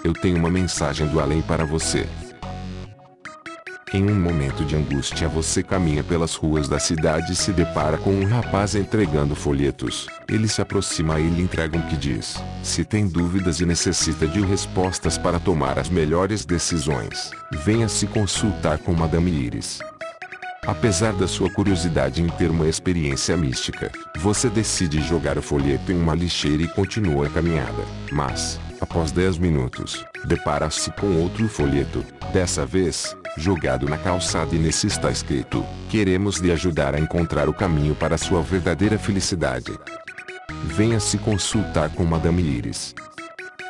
eu tenho uma mensagem do além para você. Em um momento de angústia você caminha pelas ruas da cidade e se depara com um rapaz entregando folhetos. Ele se aproxima e lhe entrega um que diz: se tem dúvidas e necessita de respostas para tomar as melhores decisões, venha se consultar com Madame Iris. Apesar da sua curiosidade em ter uma experiência mística, você decide jogar o folheto em uma lixeira e continua a caminhada. Mas, após 10 minutos, depara-se com outro folheto, dessa vez, jogado na calçada, e nesse está escrito: queremos lhe ajudar a encontrar o caminho para a sua verdadeira felicidade. Venha se consultar com Madame Iris.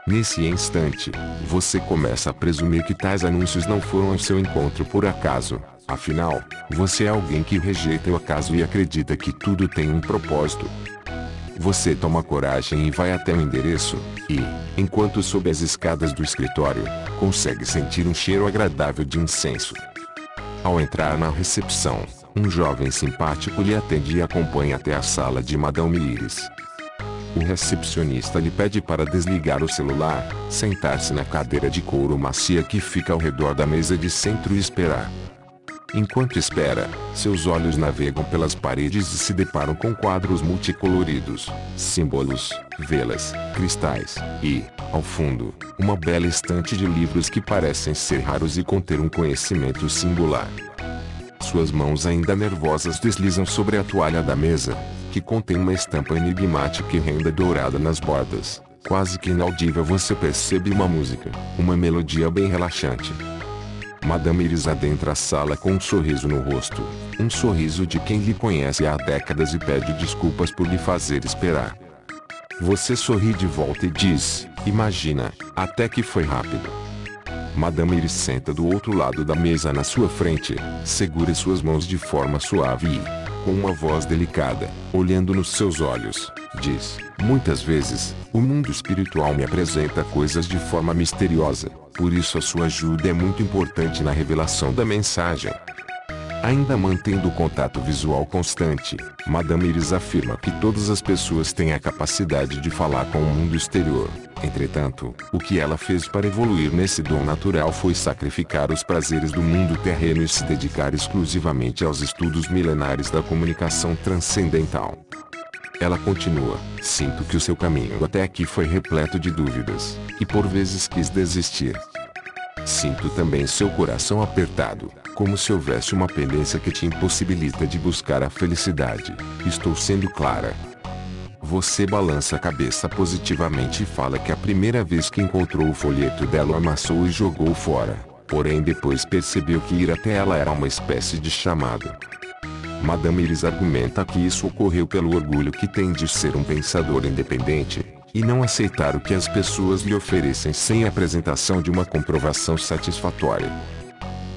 Nesse instante, você começa a presumir que tais anúncios não foram ao seu encontro por acaso. Afinal, você é alguém que rejeita o acaso e acredita que tudo tem um propósito. Você toma coragem e vai até o endereço, e, enquanto sobe as escadas do escritório, consegue sentir um cheiro agradável de incenso. Ao entrar na recepção, um jovem simpático lhe atende e acompanha até a sala de Madame Iris. O recepcionista lhe pede para desligar o celular, sentar-se na cadeira de couro macia que fica ao redor da mesa de centro e esperar. Enquanto espera, seus olhos navegam pelas paredes e se deparam com quadros multicoloridos, símbolos, velas, cristais, e, ao fundo, uma bela estante de livros que parecem ser raros e conter um conhecimento singular. Suas mãos ainda nervosas deslizam sobre a toalha da mesa, que contém uma estampa enigmática e renda dourada nas bordas. Quase que inaudível você percebe uma música, uma melodia bem relaxante. Madame Iris adentra a sala com um sorriso no rosto, um sorriso de quem lhe conhece há décadas e pede desculpas por lhe fazer esperar. Você sorri de volta e diz: imagina, até que foi rápido. Madame Iris senta do outro lado da mesa na sua frente, segura suas mãos de forma suave e, com uma voz delicada, olhando nos seus olhos, diz: muitas vezes, o mundo espiritual me apresenta coisas de forma misteriosa, por isso a sua ajuda é muito importante na revelação da mensagem. Ainda mantendo o contato visual constante, Madame Iris afirma que todas as pessoas têm a capacidade de falar com o mundo exterior. Entretanto, o que ela fez para evoluir nesse dom natural foi sacrificar os prazeres do mundo terreno e se dedicar exclusivamente aos estudos milenares da comunicação transcendental. Ela continua: sinto que o seu caminho até aqui foi repleto de dúvidas, e por vezes quis desistir. Sinto também seu coração apertado, como se houvesse uma pendência que te impossibilita de buscar a felicidade. Estou sendo clara? Você balança a cabeça positivamente e fala que a primeira vez que encontrou o folheto dela o amassou e jogou fora, porém depois percebeu que ir até ela era uma espécie de chamado. Madame Iris argumenta que isso ocorreu pelo orgulho que tem de ser um pensador independente, e não aceitar o que as pessoas lhe oferecem sem a apresentação de uma comprovação satisfatória.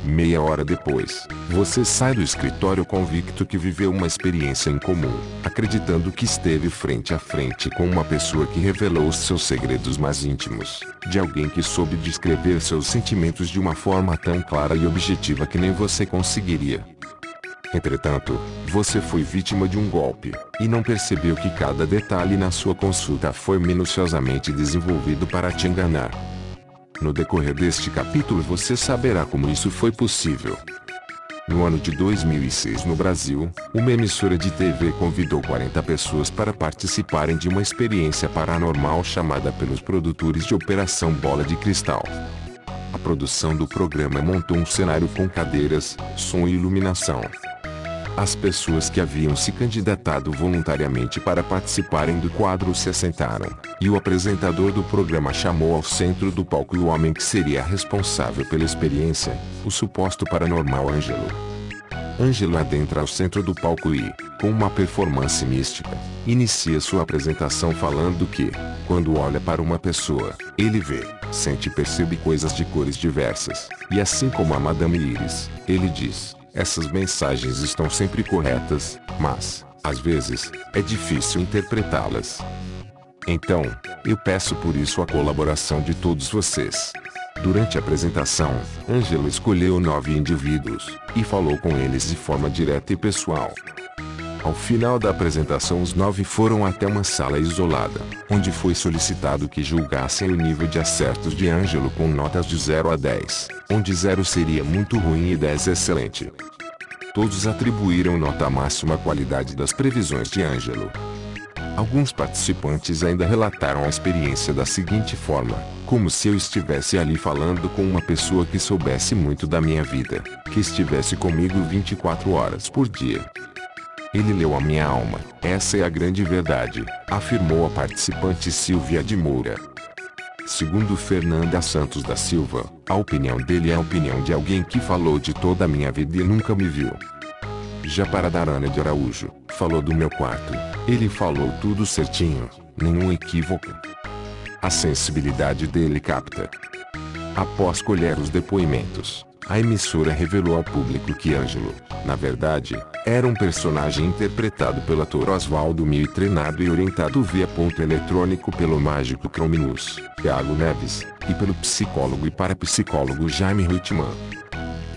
Meia hora depois, você sai do escritório convicto que viveu uma experiência incomum, acreditando que esteve frente a frente com uma pessoa que revelou os seus segredos mais íntimos, de alguém que soube descrever seus sentimentos de uma forma tão clara e objetiva que nem você conseguiria. Entretanto, você foi vítima de um golpe, e não percebeu que cada detalhe na sua consulta foi minuciosamente desenvolvido para te enganar. No decorrer deste capítulo você saberá como isso foi possível. No ano de 2006 no Brasil, uma emissora de TV convidou 40 pessoas para participarem de uma experiência paranormal chamada pelos produtores de Operação Bola de Cristal. A produção do programa montou um cenário com cadeiras, som e iluminação. As pessoas que haviam se candidatado voluntariamente para participarem do quadro se assentaram, e o apresentador do programa chamou ao centro do palco o homem que seria responsável pela experiência, o suposto paranormal Ângelo. Ângelo adentra ao centro do palco e, com uma performance mística, inicia sua apresentação falando que, quando olha para uma pessoa, ele vê, sente e percebe coisas de cores diversas, e assim como a Madame Iris, ele diz: essas mensagens estão sempre corretas, mas, às vezes, é difícil interpretá-las. Então, eu peço por isso a colaboração de todos vocês. Durante a apresentação, Ângelo escolheu 9 indivíduos, e falou com eles de forma direta e pessoal. Ao final da apresentação, os 9 foram até uma sala isolada, onde foi solicitado que julgassem o nível de acertos de Ângelo com notas de 0 a 10, onde 0 seria muito ruim e 10 excelente. Todos atribuíram nota máxima à qualidade das previsões de Ângelo. Alguns participantes ainda relataram a experiência da seguinte forma: como se eu estivesse ali falando com uma pessoa que soubesse muito da minha vida, que estivesse comigo 24 horas por dia. Ele leu a minha alma, essa é a grande verdade, afirmou a participante Silvia de Moura. Segundo Fernanda Santos da Silva, a opinião dele é a opinião de alguém que falou de toda a minha vida e nunca me viu. Já para Darana de Araújo, falou do meu quarto. Ele falou tudo certinho, nenhum equívoco. A sensibilidade dele capta. Após colher os depoimentos, a emissora revelou ao público que Ângelo, na verdade, era um personagem interpretado pelo ator Oswaldo Mil e treinado e orientado via ponto eletrônico pelo mágico Crominus, Thiago Neves, e pelo psicólogo e parapsicólogo Jaime Huitman.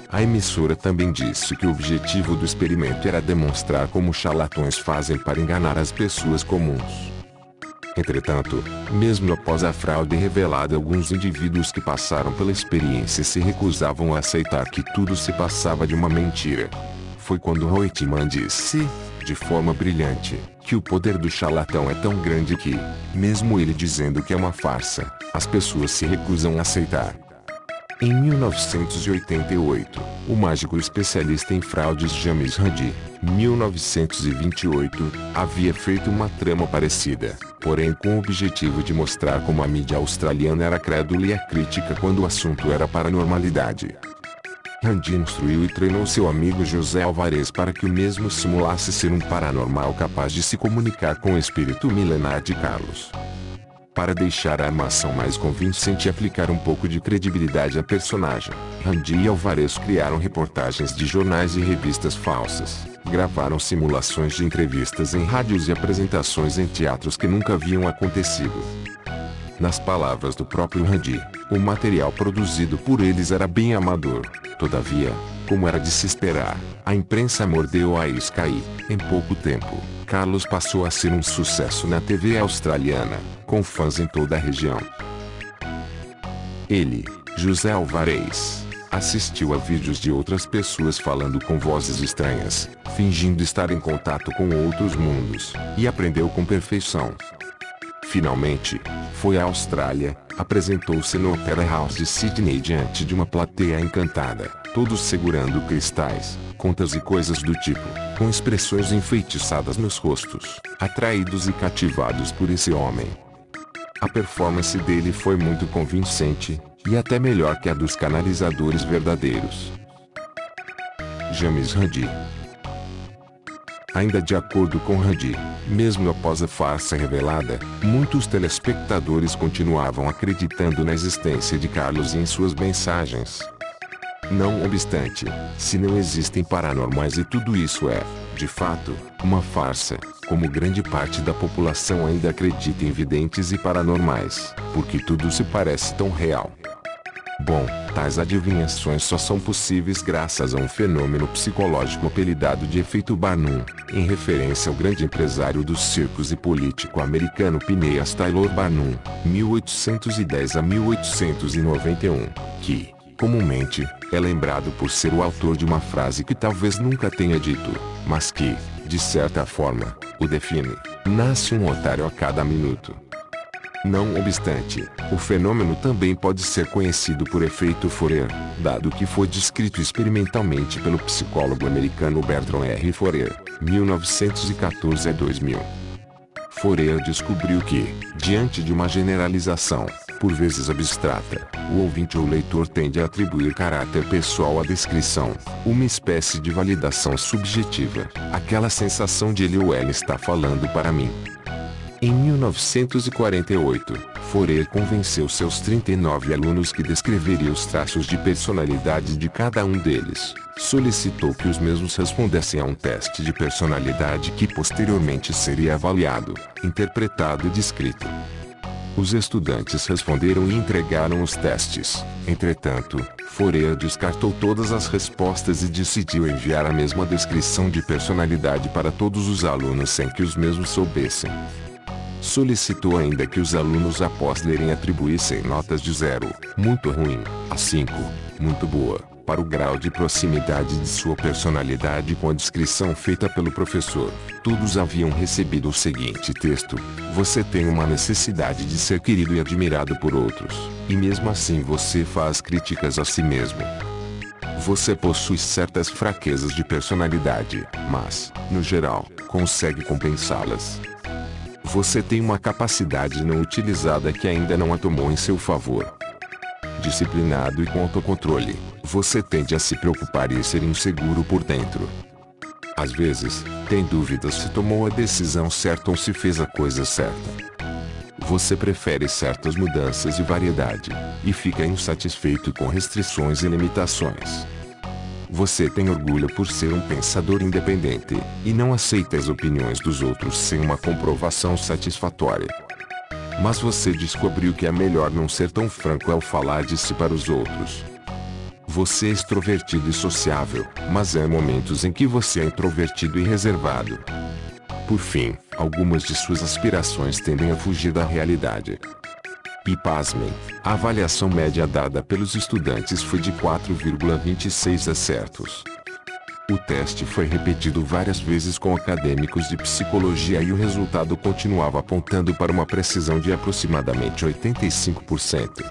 A emissora também disse que o objetivo do experimento era demonstrar como charlatões fazem para enganar as pessoas comuns. Entretanto, mesmo após a fraude revelada, alguns indivíduos que passaram pela experiência se recusavam a aceitar que tudo se passava de uma mentira. Foi quando Reutemann disse, de forma brilhante, que o poder do charlatão é tão grande que, mesmo ele dizendo que é uma farsa, as pessoas se recusam a aceitar. Em 1988, o mágico especialista em fraudes James Randi, 1928, havia feito uma trama parecida, porém com o objetivo de mostrar como a mídia australiana era crédula e crítica quando o assunto era paranormalidade. Randi instruiu e treinou seu amigo José Alvarez para que o mesmo simulasse ser um paranormal capaz de se comunicar com o espírito milenar de Carlos. Para deixar a armação mais convincente e aplicar um pouco de credibilidade à personagem, Randi e Alvarez criaram reportagens de jornais e revistas falsas, gravaram simulações de entrevistas em rádios e apresentações em teatros que nunca haviam acontecido. Nas palavras do próprio Randi, o material produzido por eles era bem amador. Todavia, como era de se esperar, a imprensa mordeu a isca e, em pouco tempo, Carlos passou a ser um sucesso na TV australiana, com fãs em toda a região. Ele, José Alvarez, assistiu a vídeos de outras pessoas falando com vozes estranhas, fingindo estar em contato com outros mundos, e aprendeu com perfeição. Finalmente, foi à Austrália, apresentou-se no Opera House de Sydney diante de uma plateia encantada, todos segurando cristais, contas e coisas do tipo, com expressões enfeitiçadas nos rostos, atraídos e cativados por esse homem. A performance dele foi muito convincente, e até melhor que a dos canalizadores verdadeiros. James Randi. Ainda de acordo com Randi, mesmo após a farsa revelada, muitos telespectadores continuavam acreditando na existência de Carlos e em suas mensagens. Não obstante, se não existem paranormais e tudo isso é, de fato, uma farsa, como grande parte da população ainda acredita em videntes e paranormais, porque tudo se parece tão real. Bom, tais adivinhações só são possíveis graças a um fenômeno psicológico apelidado de efeito Barnum, em referência ao grande empresário dos circos e político americano Phineas Taylor Barnum, 1810 a 1891, que, comumente, é lembrado por ser o autor de uma frase que talvez nunca tenha dito, mas que, de certa forma, o define: nasce um otário a cada minuto. Não obstante, o fenômeno também pode ser conhecido por efeito Fourier, dado que foi descrito experimentalmente pelo psicólogo americano Bertrand R. Fourier, 1914 a 2000. Fourier descobriu que, diante de uma generalização, por vezes abstrata, o ouvinte ou leitor tende a atribuir caráter pessoal à descrição, uma espécie de validação subjetiva, aquela sensação de ele ou ela está falando para mim. Em 1948, Fourier convenceu seus 39 alunos que descreveria os traços de personalidade de cada um deles. Solicitou que os mesmos respondessem a um teste de personalidade que posteriormente seria avaliado, interpretado e descrito. Os estudantes responderam e entregaram os testes. Entretanto, Fourier descartou todas as respostas e decidiu enviar a mesma descrição de personalidade para todos os alunos sem que os mesmos soubessem. Solicitou ainda que os alunos, após lerem, atribuíssem notas de 0, muito ruim, a 5, muito boa, para o grau de proximidade de sua personalidade com a descrição feita pelo professor. Todos haviam recebido o seguinte texto: você tem uma necessidade de ser querido e admirado por outros, e mesmo assim você faz críticas a si mesmo. Você possui certas fraquezas de personalidade, mas, no geral, consegue compensá-las. Você tem uma capacidade não utilizada que ainda não a tomou em seu favor. Disciplinado e com autocontrole, você tende a se preocupar e ser inseguro por dentro. Às vezes, tem dúvidas se tomou a decisão certa ou se fez a coisa certa. Você prefere certas mudanças e variedade, e fica insatisfeito com restrições e limitações. Você tem orgulho por ser um pensador independente, e não aceita as opiniões dos outros sem uma comprovação satisfatória. Mas você descobriu que é melhor não ser tão franco ao falar de si para os outros. Você é extrovertido e sociável, mas há momentos em que você é introvertido e reservado. Por fim, algumas de suas aspirações tendem a fugir da realidade. E pasmem, a avaliação média dada pelos estudantes foi de 4,26 acertos. O teste foi repetido várias vezes com acadêmicos de psicologia e o resultado continuava apontando para uma precisão de aproximadamente 85%.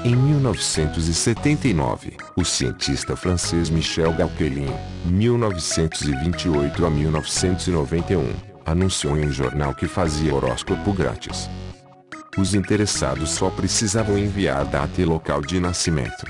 Em 1979, o cientista francês Michel Gauquelin, 1928 a 1991, anunciou em um jornal que fazia horóscopo grátis. Os interessados só precisavam enviar data e local de nascimento.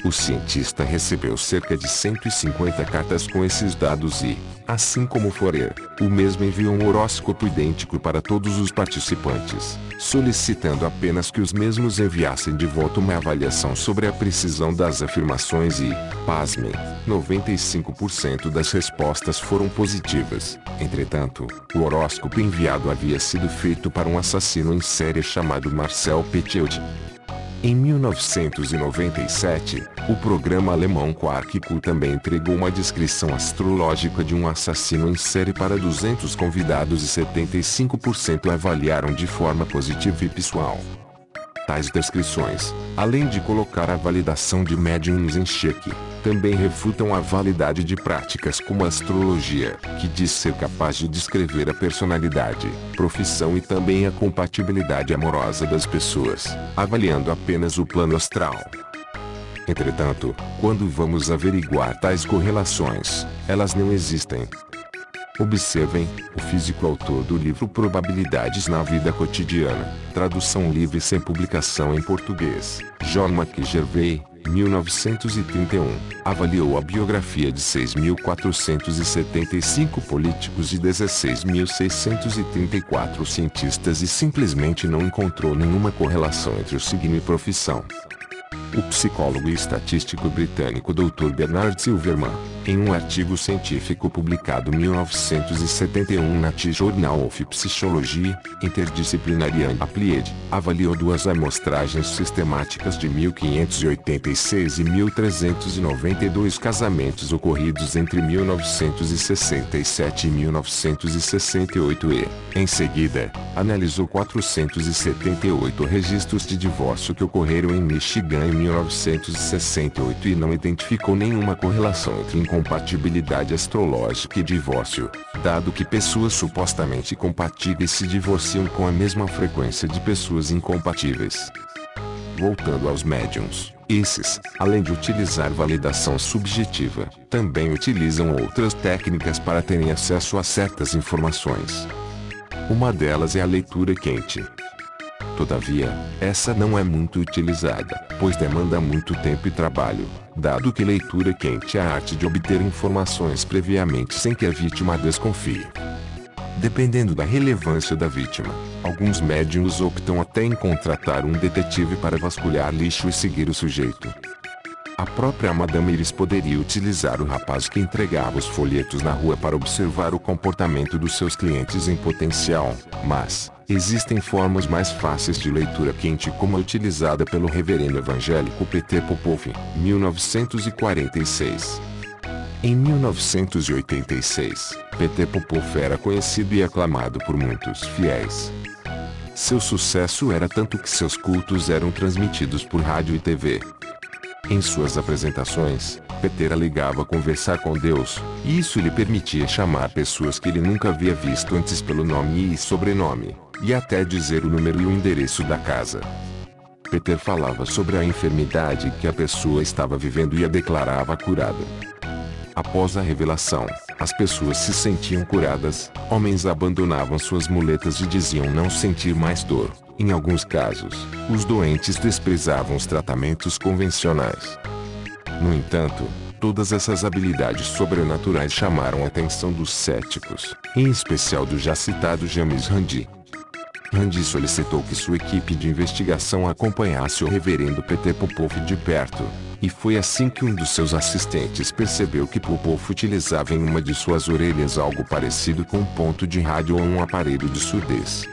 O cientista recebeu cerca de 150 cartas com esses dados e, assim como Fourier, o mesmo enviou um horóscopo idêntico para todos os participantes, solicitando apenas que os mesmos enviassem de volta uma avaliação sobre a precisão das afirmações e, pasmem, 95% das respostas foram positivas. Entretanto, o horóscopo enviado havia sido feito para um assassino em série chamado Marcel Petiot. Em 1997, o programa alemão Quark-Q também entregou uma descrição astrológica de um assassino em série para 200 convidados e 75% avaliaram de forma positiva e pessoal. Tais descrições, além de colocar a validação de médiums em xeque, também refutam a validade de práticas como a astrologia, que diz ser capaz de descrever a personalidade, profissão e também a compatibilidade amorosa das pessoas, avaliando apenas o plano astral. Entretanto, quando vamos averiguar tais correlações, elas não existem. Observem, o físico autor do livro Probabilidades na Vida Cotidiana, tradução livre sem publicação em português, John McGervey, 1931, avaliou a biografia de 6.475 políticos e 16.634 cientistas e simplesmente não encontrou nenhuma correlação entre o signo e profissão. O psicólogo e estatístico britânico Dr. Bernard Silverman, em um artigo científico publicado em 1971 na The Journal of Psychology, Interdisciplinary and Applied, avaliou duas amostragens sistemáticas de 1.586 e 1.392 casamentos ocorridos entre 1967 e 1968 e, em seguida, analisou 478 registros de divórcio que ocorreram em Michigan em 1968 e não identificou nenhuma correlação entre incompatibilidade astrológica e divórcio, dado que pessoas supostamente compatíveis se divorciam com a mesma frequência de pessoas incompatíveis. Voltando aos médiums, esses, além de utilizar validação subjetiva, também utilizam outras técnicas para terem acesso a certas informações. Uma delas é a leitura quente. Todavia, essa não é muito utilizada, pois demanda muito tempo e trabalho, dado que leitura quente é a arte de obter informações previamente sem que a vítima desconfie. Dependendo da relevância da vítima, alguns médiuns optam até em contratar um detetive para vasculhar lixo e seguir o sujeito. A própria Madame Iris poderia utilizar o rapaz que entregava os folhetos na rua para observar o comportamento dos seus clientes em potencial, mas existem formas mais fáceis de leitura quente como a utilizada pelo reverendo evangélico Peter Popoff, 1946. Em 1986, Peter Popoff era conhecido e aclamado por muitos fiéis. Seu sucesso era tanto que seus cultos eram transmitidos por rádio e TV. Em suas apresentações, Peter alegava conversar com Deus, e isso lhe permitia chamar pessoas que ele nunca havia visto antes pelo nome e sobrenome, e até dizer o número e o endereço da casa. Peter falava sobre a enfermidade que a pessoa estava vivendo e a declarava curada. Após a revelação, as pessoas se sentiam curadas, homens abandonavam suas muletas e diziam não sentir mais dor. Em alguns casos, os doentes desprezavam os tratamentos convencionais. No entanto, todas essas habilidades sobrenaturais chamaram a atenção dos céticos, em especial do já citado James Randi. Randi solicitou que sua equipe de investigação acompanhasse o reverendo Peter Popoff de perto, e foi assim que um dos seus assistentes percebeu que Popoff utilizava em uma de suas orelhas algo parecido com um ponto de rádio ou um aparelho de surdez.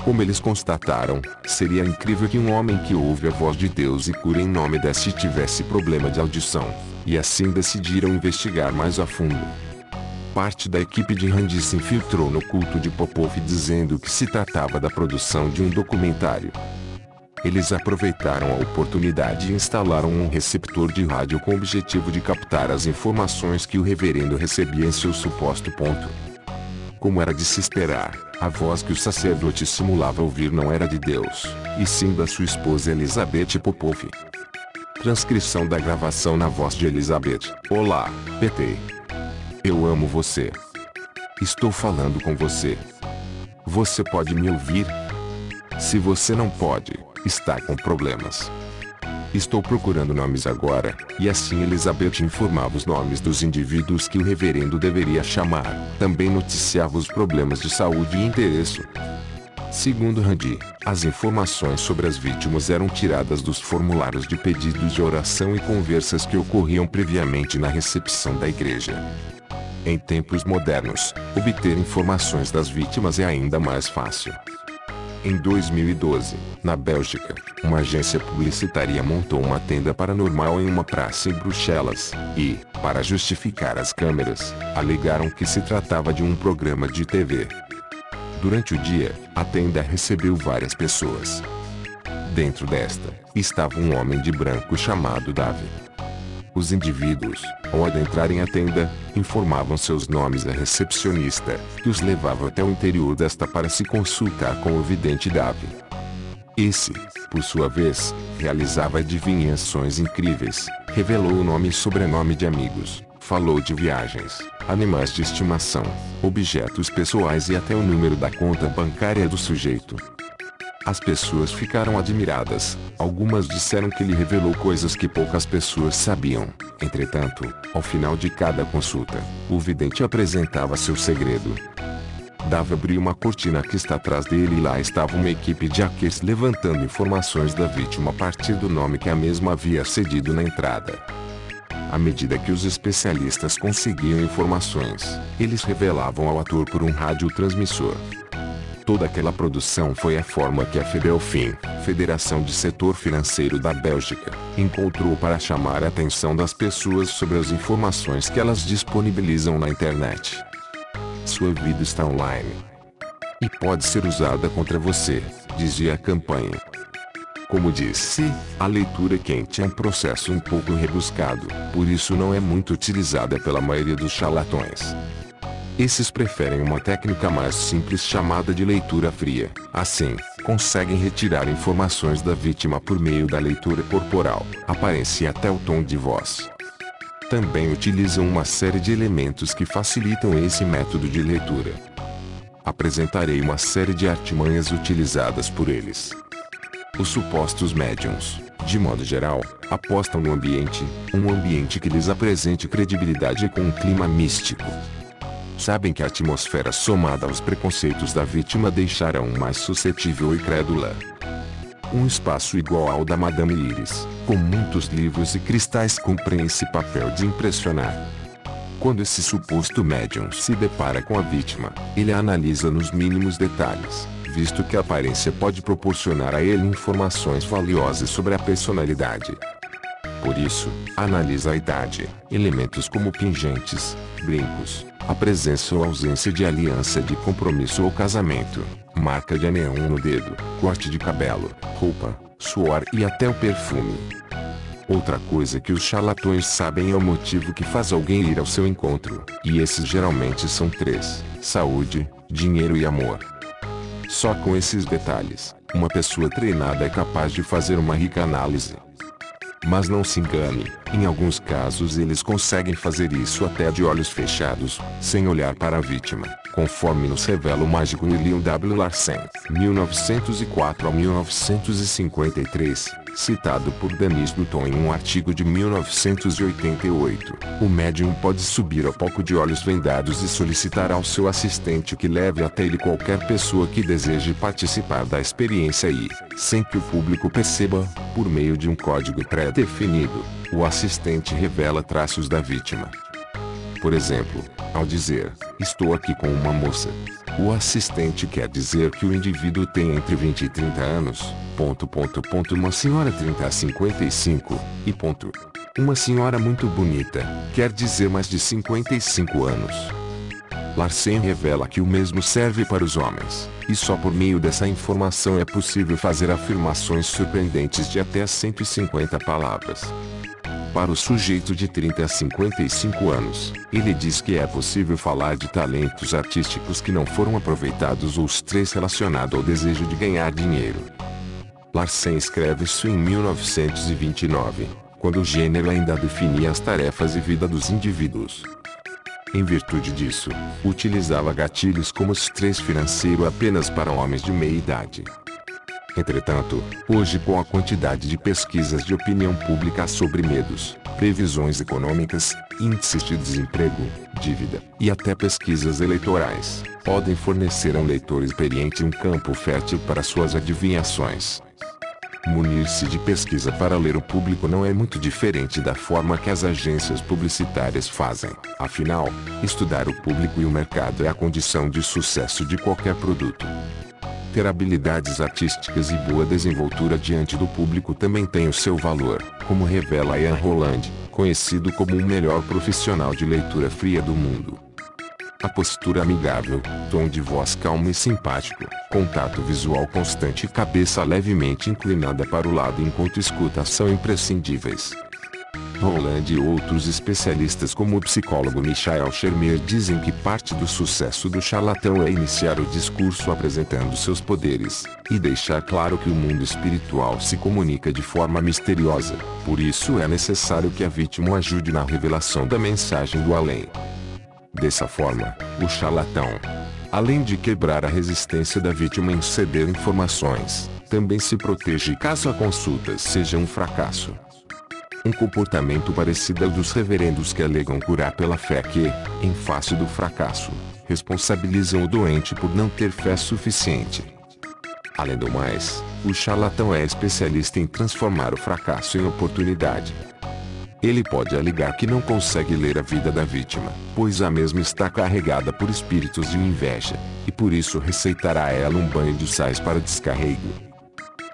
Como eles constataram, seria incrível que um homem que ouve a voz de Deus e cura em nome desse tivesse problema de audição, e assim decidiram investigar mais a fundo. Parte da equipe de Randi se infiltrou no culto de Popoff dizendo que se tratava da produção de um documentário. Eles aproveitaram a oportunidade e instalaram um receptor de rádio com o objetivo de captar as informações que o reverendo recebia em seu suposto ponto. Como era de se esperar, a voz que o sacerdote simulava ouvir não era de Deus, e sim da sua esposa Elizabeth Popoff. Transcrição da gravação na voz de Elizabeth. Olá, PT. Eu amo você. Estou falando com você. Você pode me ouvir? Se você não pode, está com problemas. Estou procurando nomes agora, e assim Elizabeth informava os nomes dos indivíduos que o reverendo deveria chamar. Também noticiava os problemas de saúde e endereço. Segundo Randi, as informações sobre as vítimas eram tiradas dos formulários de pedidos de oração e conversas que ocorriam previamente na recepção da igreja. Em tempos modernos, obter informações das vítimas é ainda mais fácil. Em 2012, na Bélgica, uma agência publicitária montou uma tenda paranormal em uma praça em Bruxelas, e, para justificar as câmeras, alegaram que se tratava de um programa de TV. Durante o dia, a tenda recebeu várias pessoas. Dentro desta, estava um homem de branco chamado Davi. Os indivíduos, ao adentrarem a tenda, informavam seus nomes à recepcionista, que os levava até o interior desta para se consultar com o vidente Davi. Esse, por sua vez, realizava adivinhações incríveis, revelou o nome e sobrenome de amigos, falou de viagens, animais de estimação, objetos pessoais e até o número da conta bancária do sujeito. As pessoas ficaram admiradas, algumas disseram que ele revelou coisas que poucas pessoas sabiam. Entretanto, ao final de cada consulta, o vidente apresentava seu segredo. Davi abriu uma cortina que está atrás dele e lá estava uma equipe de hackers levantando informações da vítima a partir do nome que a mesma havia cedido na entrada. À medida que os especialistas conseguiam informações, eles revelavam ao ator por um radiotransmissor. Toda aquela produção foi a forma que a Fedelfin, Federação de Setor Financeiro da Bélgica, encontrou para chamar a atenção das pessoas sobre as informações que elas disponibilizam na internet. Sua vida está online. E pode ser usada contra você, dizia a campanha. Como disse, a leitura quente é um processo um pouco rebuscado, por isso não é muito utilizada pela maioria dos charlatões. Esses preferem uma técnica mais simples chamada de leitura fria. Assim, conseguem retirar informações da vítima por meio da leitura corporal, aparência e até o tom de voz. Também utilizam uma série de elementos que facilitam esse método de leitura. Apresentarei uma série de artimanhas utilizadas por eles. Os supostos médiums, de modo geral, apostam no ambiente, um ambiente que lhes apresente credibilidade com um clima místico. Sabem que a atmosfera somada aos preconceitos da vítima deixarão mais suscetível e crédula. Um espaço igual ao da Madame Iris, com muitos livros e cristais, cumpre esse papel de impressionar. Quando esse suposto médium se depara com a vítima, ele a analisa nos mínimos detalhes, visto que a aparência pode proporcionar a ele informações valiosas sobre a personalidade. Por isso, analisa a idade, elementos como pingentes, brincos, a presença ou ausência de aliança de compromisso ou casamento, marca de anel no dedo, corte de cabelo, roupa, suor e até o perfume. Outra coisa que os charlatões sabem é o motivo que faz alguém ir ao seu encontro, e esses geralmente são três: saúde, dinheiro e amor. Só com esses detalhes, uma pessoa treinada é capaz de fazer uma rica análise. Mas não se engane, em alguns casos eles conseguem fazer isso até de olhos fechados, sem olhar para a vítima, conforme nos revela o mágico William W. Larsen, 1904 a 1953, citado por Dennis Dutton em um artigo de 1988. O médium pode subir ao palco de olhos vendados e solicitar ao seu assistente que leve até ele qualquer pessoa que deseje participar da experiência e, sem que o público perceba, por meio de um código pré-definido, o assistente revela traços da vítima. Por exemplo, ao dizer, "Estou aqui com uma moça", o assistente quer dizer que o indivíduo tem entre 20 e 30 anos, ... uma senhora 30 a 55, e ponto. Uma senhora muito bonita, quer dizer mais de 55 anos. Larsen revela que o mesmo serve para os homens, e só por meio dessa informação é possível fazer afirmações surpreendentes de até 150 palavras. Para o sujeito de 30 a 55 anos, ele diz que é possível falar de talentos artísticos que não foram aproveitados ou os três relacionados ao desejo de ganhar dinheiro. Larsen escreve isso em 1929, quando o gênero ainda definia as tarefas e vida dos indivíduos. Em virtude disso, utilizava gatilhos como o estresse financeiro apenas para homens de meia idade. Entretanto, hoje, com a quantidade de pesquisas de opinião pública sobre medos, previsões econômicas, índices de desemprego, dívida, e até pesquisas eleitorais, podem fornecer a um leitor experiente um campo fértil para suas adivinhações. Munir-se de pesquisa para ler o público não é muito diferente da forma que as agências publicitárias fazem. Afinal, estudar o público e o mercado é a condição de sucesso de qualquer produto. Ter habilidades artísticas e boa desenvoltura diante do público também tem o seu valor, como revela Ian Holland, conhecido como o melhor profissional de leitura fria do mundo. A postura amigável, tom de voz calmo e simpático, contato visual constante e cabeça levemente inclinada para o lado enquanto escuta são imprescindíveis. Holland e outros especialistas como o psicólogo Michael Shermer dizem que parte do sucesso do charlatão é iniciar o discurso apresentando seus poderes, e deixar claro que o mundo espiritual se comunica de forma misteriosa, por isso é necessário que a vítima o ajude na revelação da mensagem do além. Dessa forma, o charlatão, além de quebrar a resistência da vítima em ceder informações, também se protege caso a consulta seja um fracasso. Um comportamento parecido ao dos reverendos que alegam curar pela fé que, em face do fracasso, responsabilizam o doente por não ter fé suficiente. Além do mais, o charlatão é especialista em transformar o fracasso em oportunidade. Ele pode alegar que não consegue ler a vida da vítima, pois a mesma está carregada por espíritos de inveja, e por isso receitará a ela um banho de sais para descarrego.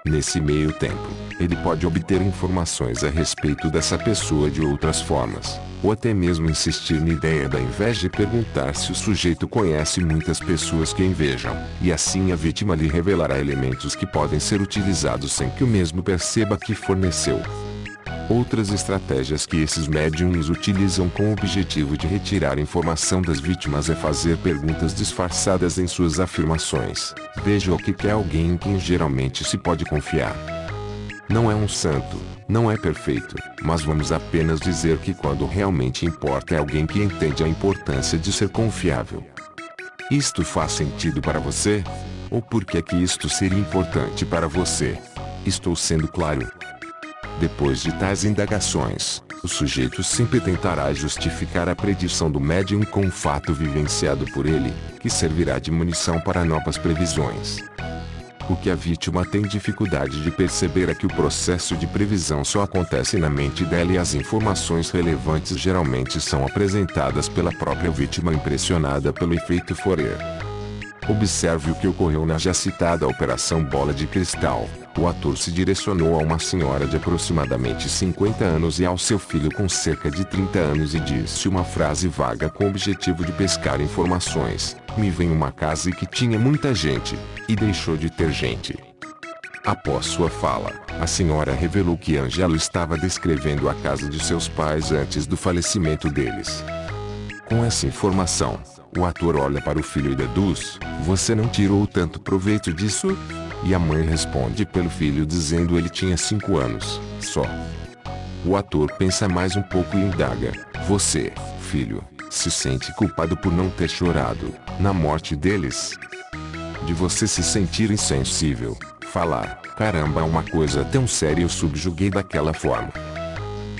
Nesse meio tempo, ele pode obter informações a respeito dessa pessoa de outras formas, ou até mesmo insistir na ideia da inveja e perguntar se o sujeito conhece muitas pessoas que invejam, e assim a vítima lhe revelará elementos que podem ser utilizados sem que o mesmo perceba que forneceu. Outras estratégias que esses médiums utilizam com o objetivo de retirar informação das vítimas é fazer perguntas disfarçadas em suas afirmações. Veja o que quer alguém em quem geralmente se pode confiar. Não é um santo, não é perfeito, mas vamos apenas dizer que quando realmente importa é alguém que entende a importância de ser confiável. Isto faz sentido para você? Ou por que é que isto seria importante para você? Estou sendo claro? Depois de tais indagações, o sujeito sempre tentará justificar a predição do médium com um fato vivenciado por ele, que servirá de munição para novas previsões. O que a vítima tem dificuldade de perceber é que o processo de previsão só acontece na mente dela e as informações relevantes geralmente são apresentadas pela própria vítima impressionada pelo efeito Fourier. Observe o que ocorreu na já citada Operação Bola de Cristal. O ator se direcionou a uma senhora de aproximadamente 50 anos e ao seu filho com cerca de 30 anos e disse uma frase vaga com o objetivo de pescar informações. Me vem uma casa e que tinha muita gente, e deixou de ter gente. Após sua fala, a senhora revelou que Ângelo estava descrevendo a casa de seus pais antes do falecimento deles. Com essa informação, o ator olha para o filho e deduz: você não tirou tanto proveito disso? E a mãe responde pelo filho dizendo ele tinha 5 anos, só. O ator pensa mais um pouco e indaga: você, filho, se sente culpado por não ter chorado na morte deles? De você se sentir insensível, falar, caramba, uma coisa tão séria eu subjuguei daquela forma.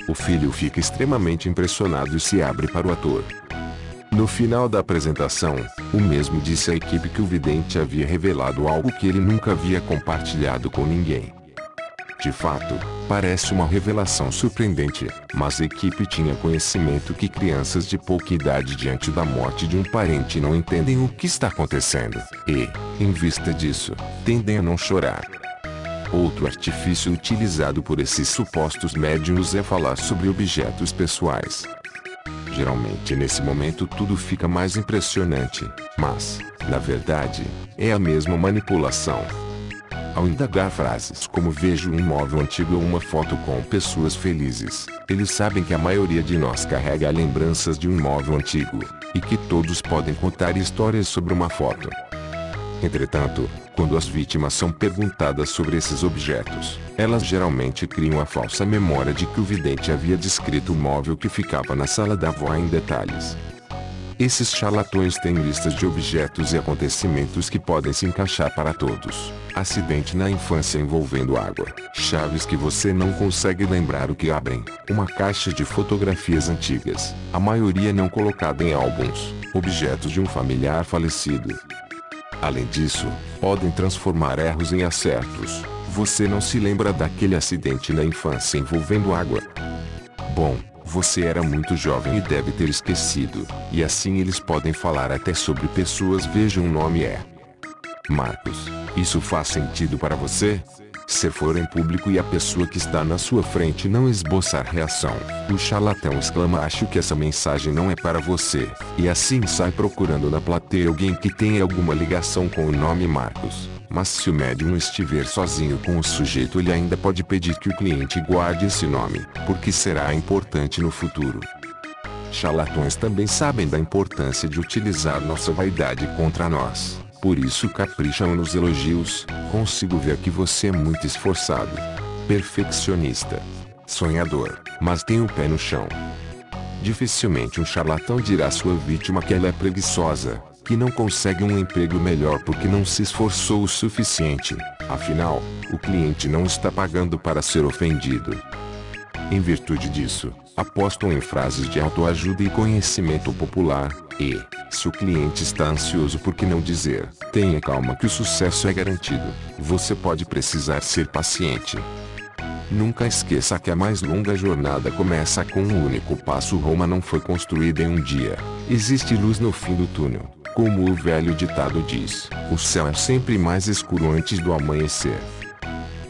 O filho fica extremamente impressionado e se abre para o ator. No final da apresentação, o mesmo disse à equipe que o vidente havia revelado algo que ele nunca havia compartilhado com ninguém. De fato, parece uma revelação surpreendente, mas a equipe tinha conhecimento que crianças de pouca idade diante da morte de um parente não entendem o que está acontecendo, e, em vista disso, tendem a não chorar. Outro artifício utilizado por esses supostos médiuns é falar sobre objetos pessoais. Geralmente nesse momento tudo fica mais impressionante, mas, na verdade, é a mesma manipulação. Ao indagar frases como vejo um móvel antigo ou uma foto com pessoas felizes, eles sabem que a maioria de nós carrega lembranças de um móvel antigo, e que todos podem contar histórias sobre uma foto. Entretanto, quando as vítimas são perguntadas sobre esses objetos, elas geralmente criam a falsa memória de que o vidente havia descrito o móvel que ficava na sala da avó em detalhes. Esses charlatões têm listas de objetos e acontecimentos que podem se encaixar para todos. Acidente na infância envolvendo água, chaves que você não consegue lembrar o que abrem, uma caixa de fotografias antigas, a maioria não colocada em álbuns, objetos de um familiar falecido. Além disso, podem transformar erros em acertos. Você não se lembra daquele acidente na infância envolvendo água? Bom, você era muito jovem e deve ter esquecido, e assim eles podem falar até sobre pessoas. Veja, um nome é Marcos. Isso faz sentido para você? Se for em público e a pessoa que está na sua frente não esboçar reação, o charlatão exclama: acho que essa mensagem não é para você, e assim sai procurando na plateia alguém que tenha alguma ligação com o nome Marcos. Mas se o médium estiver sozinho com o sujeito, ele ainda pode pedir que o cliente guarde esse nome, porque será importante no futuro. Charlatões também sabem da importância de utilizar nossa vaidade contra nós. Por isso capricham nos elogios. Consigo ver que você é muito esforçado, perfeccionista, sonhador, mas tem o pé no chão. Dificilmente um charlatão dirá à sua vítima que ela é preguiçosa, que não consegue um emprego melhor porque não se esforçou o suficiente. Afinal, o cliente não está pagando para ser ofendido. Em virtude disso, apostam em frases de autoajuda e conhecimento popular, e, se o cliente está ansioso, por que não dizer: tenha calma que o sucesso é garantido. Você pode precisar ser paciente. Nunca esqueça que a mais longa jornada começa com um único passo. Roma não foi construída em um dia. Existe luz no fim do túnel. Como o velho ditado diz, o céu é sempre mais escuro antes do amanhecer.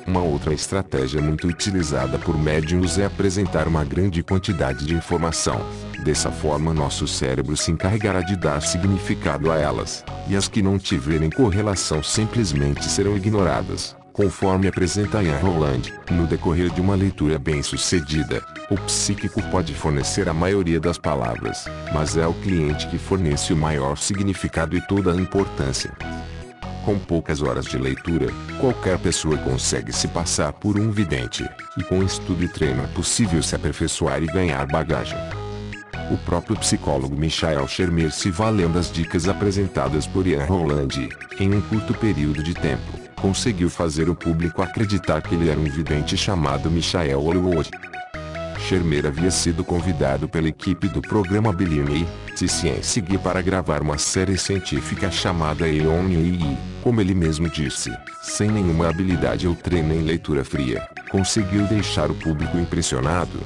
Uma outra estratégia muito utilizada por médiuns é apresentar uma grande quantidade de informação. Dessa forma nosso cérebro se encarregará de dar significado a elas, e as que não tiverem correlação simplesmente serão ignoradas. Conforme apresenta Ian Holland, no decorrer de uma leitura bem-sucedida, o psíquico pode fornecer a maioria das palavras, mas é o cliente que fornece o maior significado e toda a importância. Com poucas horas de leitura, qualquer pessoa consegue se passar por um vidente, e com estudo e treino é possível se aperfeiçoar e ganhar bagagem. O próprio psicólogo Michael Shermer se valeu das dicas apresentadas por Ian Holland, em um curto período de tempo, conseguiu fazer o público acreditar que ele era um vidente chamado Michael Hollywood. Shermer havia sido convidado pela equipe do programa Believe Science para gravar uma série científica chamada Eon. Como ele mesmo disse, sem nenhuma habilidade ou treino em leitura fria, conseguiu deixar o público impressionado.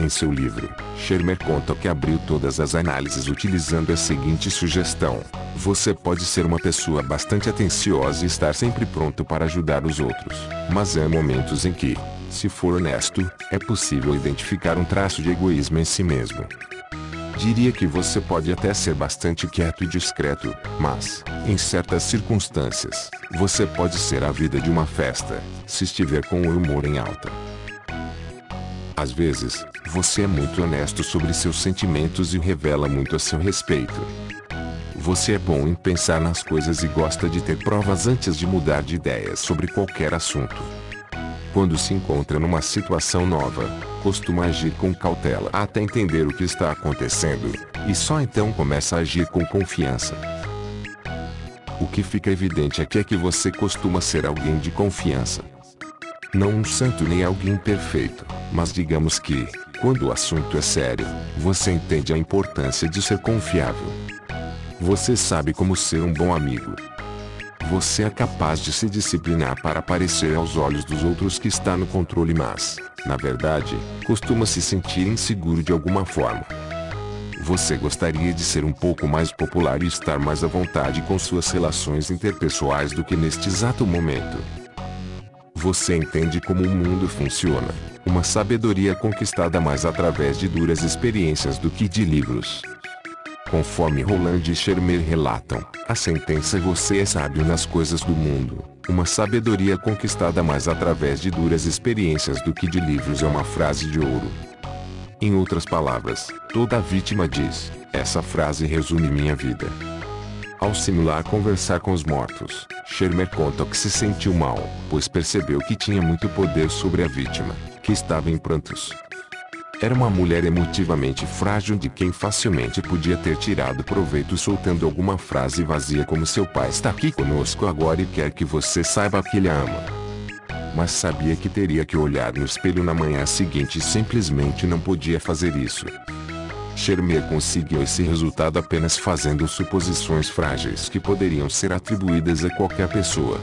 Em seu livro, Shermer conta que abriu todas as análises utilizando a seguinte sugestão: você pode ser uma pessoa bastante atenciosa e estar sempre pronto para ajudar os outros, mas há momentos em que, se for honesto, é possível identificar um traço de egoísmo em si mesmo. Diria que você pode até ser bastante quieto e discreto, mas, em certas circunstâncias, você pode ser a vida de uma festa, se estiver com o humor em alta. Às vezes, você é muito honesto sobre seus sentimentos e revela muito a seu respeito. Você é bom em pensar nas coisas e gosta de ter provas antes de mudar de ideia sobre qualquer assunto. Quando se encontra numa situação nova, costuma agir com cautela até entender o que está acontecendo, e só então começa a agir com confiança. O que fica evidente aqui é que você costuma ser alguém de confiança. Não um santo nem alguém perfeito, mas digamos que, quando o assunto é sério, você entende a importância de ser confiável. Você sabe como ser um bom amigo. Você é capaz de se disciplinar para parecer aos olhos dos outros que está no controle, mas, na verdade, costuma se sentir inseguro de alguma forma. Você gostaria de ser um pouco mais popular e estar mais à vontade com suas relações interpessoais do que neste exato momento. Você entende como o mundo funciona, uma sabedoria conquistada mais através de duras experiências do que de livros. Conforme Roland e Shermer relatam, a sentença "você é sábio nas coisas do mundo", uma sabedoria conquistada mais através de duras experiências do que de livros, é uma frase de ouro. Em outras palavras, toda vítima diz: essa frase resume minha vida. Ao simular conversar com os mortos, Shermer conta que se sentiu mal, pois percebeu que tinha muito poder sobre a vítima, que estava em prantos. Era uma mulher emotivamente frágil de quem facilmente podia ter tirado proveito soltando alguma frase vazia como "seu pai está aqui conosco agora e quer que você saiba que ele a ama". Mas sabia que teria que olhar no espelho na manhã seguinte e simplesmente não podia fazer isso. Shermer conseguiu esse resultado apenas fazendo suposições frágeis que poderiam ser atribuídas a qualquer pessoa.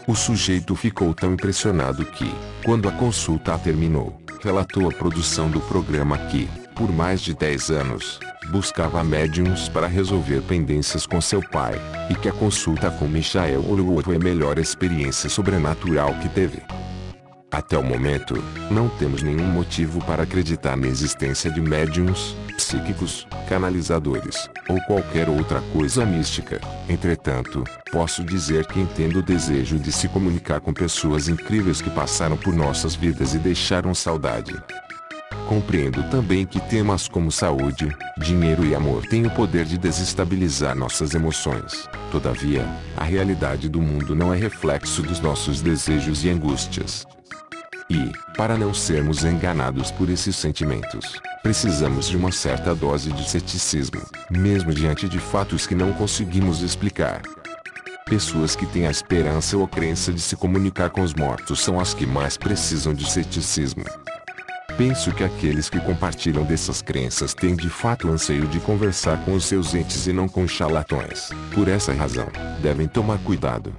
O sujeito ficou tão impressionado que, quando a consulta terminou, relatou à produção do programa que, por mais de 10 anos, buscava médiums para resolver pendências com seu pai, e que a consulta com Michael Olway foi a melhor experiência sobrenatural que teve. Até o momento, não temos nenhum motivo para acreditar na existência de médiums, psíquicos, canalizadores, ou qualquer outra coisa mística. Entretanto, posso dizer que entendo o desejo de se comunicar com pessoas incríveis que passaram por nossas vidas e deixaram saudade. Compreendo também que temas como saúde, dinheiro e amor têm o poder de desestabilizar nossas emoções. Todavia, a realidade do mundo não é reflexo dos nossos desejos e angústias. E, para não sermos enganados por esses sentimentos, precisamos de uma certa dose de ceticismo, mesmo diante de fatos que não conseguimos explicar. Pessoas que têm a esperança ou a crença de se comunicar com os mortos são as que mais precisam de ceticismo. Penso que aqueles que compartilham dessas crenças têm de fato o anseio de conversar com os seus entes e não com charlatões. Por essa razão, devem tomar cuidado.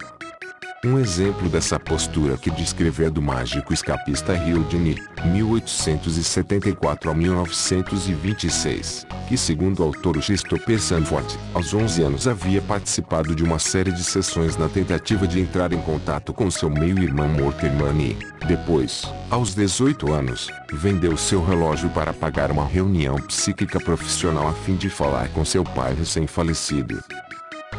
Um exemplo dessa postura que descreve é do mágico escapista Houdini, 1874 a 1926, que segundo o autor Christopher Sanford, aos 11 anos havia participado de uma série de sessões na tentativa de entrar em contato com seu meio-irmão Mortimer e, depois, aos 18 anos, vendeu seu relógio para pagar uma reunião psíquica profissional a fim de falar com seu pai recém-falecido.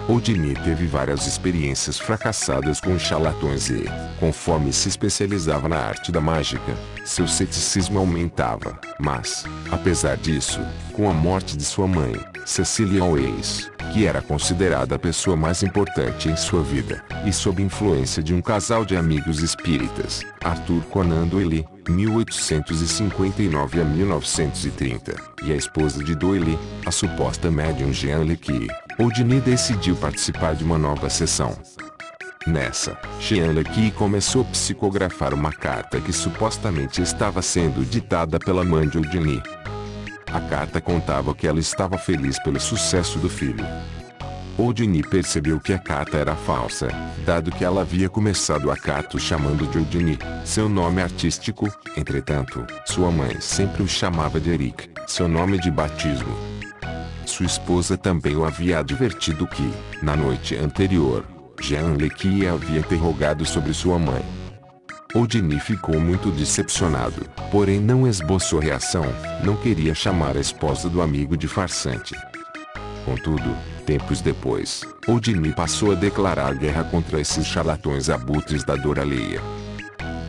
Houdini teve várias experiências fracassadas com charlatões e, conforme se especializava na arte da mágica, seu ceticismo aumentava. Mas, apesar disso, com a morte de sua mãe, Cecilia Owens, que era considerada a pessoa mais importante em sua vida, e sob influência de um casal de amigos espíritas, Arthur Conan Doyle, 1859 a 1930, e a esposa de Doyle, a suposta médium Jean Le Quay, Houdini decidiu participar de uma nova sessão. Nessa, Jean Lecky começou a psicografar uma carta que supostamente estava sendo ditada pela mãe de Eugenie. A carta contava que ela estava feliz pelo sucesso do filho. Eugenie percebeu que a carta era falsa, dado que ela havia começado a carta o chamando de Eugenie, seu nome artístico. Entretanto, sua mãe sempre o chamava de Eric, seu nome de batismo. Sua esposa também o havia advertido que, na noite anterior, Jean Lecky havia interrogado sobre sua mãe. Eugenie ficou muito decepcionado, porém não esboçou reação, não queria chamar a esposa do amigo de farsante. Contudo, tempos depois, Eugenie passou a declarar guerra contra esses charlatões abutres da dor alheia.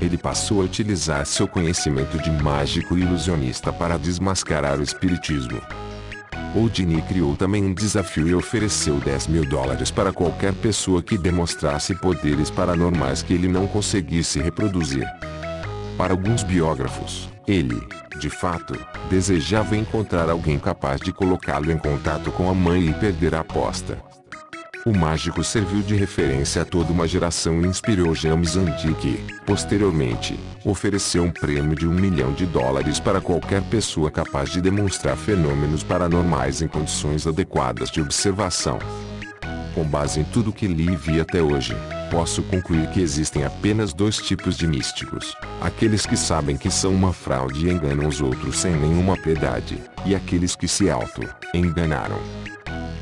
Ele passou a utilizar seu conhecimento de mágico e ilusionista para desmascarar o espiritismo. Eugenie criou também um desafio e ofereceu $10.000 para qualquer pessoa que demonstrasse poderes paranormais que ele não conseguisse reproduzir. Para alguns biógrafos, ele, de fato, desejava encontrar alguém capaz de colocá-lo em contato com a mãe e perder a aposta. O mágico serviu de referência a toda uma geração e inspirou James Randi que, posteriormente, ofereceu um prêmio de $1 milhão para qualquer pessoa capaz de demonstrar fenômenos paranormais em condições adequadas de observação. Com base em tudo que li e vi até hoje, posso concluir que existem apenas dois tipos de místicos: aqueles que sabem que são uma fraude e enganam os outros sem nenhuma piedade, e aqueles que se auto-enganaram.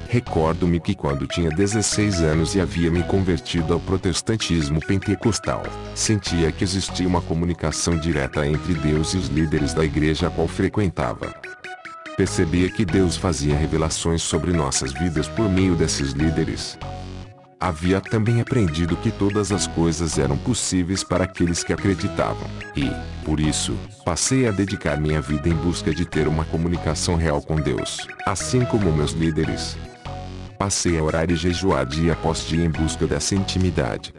Recordo-me que quando tinha 16 anos e havia me convertido ao protestantismo pentecostal, sentia que existia uma comunicação direta entre Deus e os líderes da igreja a qual frequentava. Percebia que Deus fazia revelações sobre nossas vidas por meio desses líderes. Havia também aprendido que todas as coisas eram possíveis para aqueles que acreditavam, e, por isso, passei a dedicar minha vida em busca de ter uma comunicação real com Deus, assim como meus líderes. Passei a orar e jejuar dia após dia em busca dessa intimidade.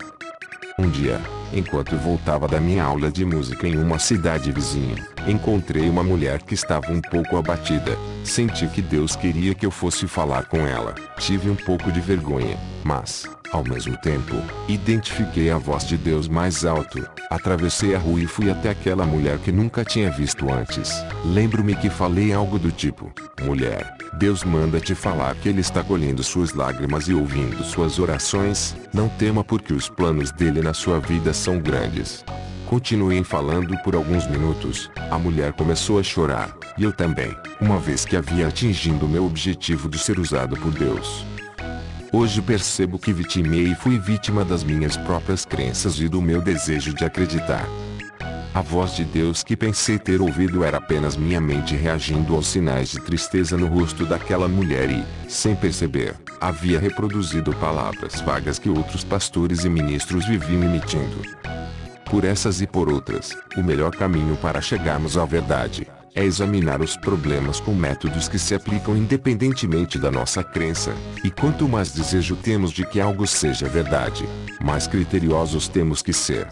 Um dia, enquanto voltava da minha aula de música em uma cidade vizinha, encontrei uma mulher que estava um pouco abatida. Senti que Deus queria que eu fosse falar com ela. Tive um pouco de vergonha, mas, ao mesmo tempo, identifiquei a voz de Deus mais alto. Atravessei a rua e fui até aquela mulher que nunca tinha visto antes. Lembro-me que falei algo do tipo: mulher, Deus manda te falar que Ele está colhendo suas lágrimas e ouvindo suas orações. Não tema, porque os planos dele na sua vida são grandes. Continuei falando por alguns minutos. A mulher começou a chorar, e eu também, uma vez que havia atingido meu objetivo de ser usado por Deus. Hoje percebo que vitimei e fui vítima das minhas próprias crenças e do meu desejo de acreditar. A voz de Deus que pensei ter ouvido era apenas minha mente reagindo aos sinais de tristeza no rosto daquela mulher e, sem perceber, havia reproduzido palavras vagas que outros pastores e ministros viviam emitindo. Por essas e por outras, o melhor caminho para chegarmos à verdade é examinar os problemas com métodos que se aplicam independentemente da nossa crença, e quanto mais desejo temos de que algo seja verdade, mais criteriosos temos que ser.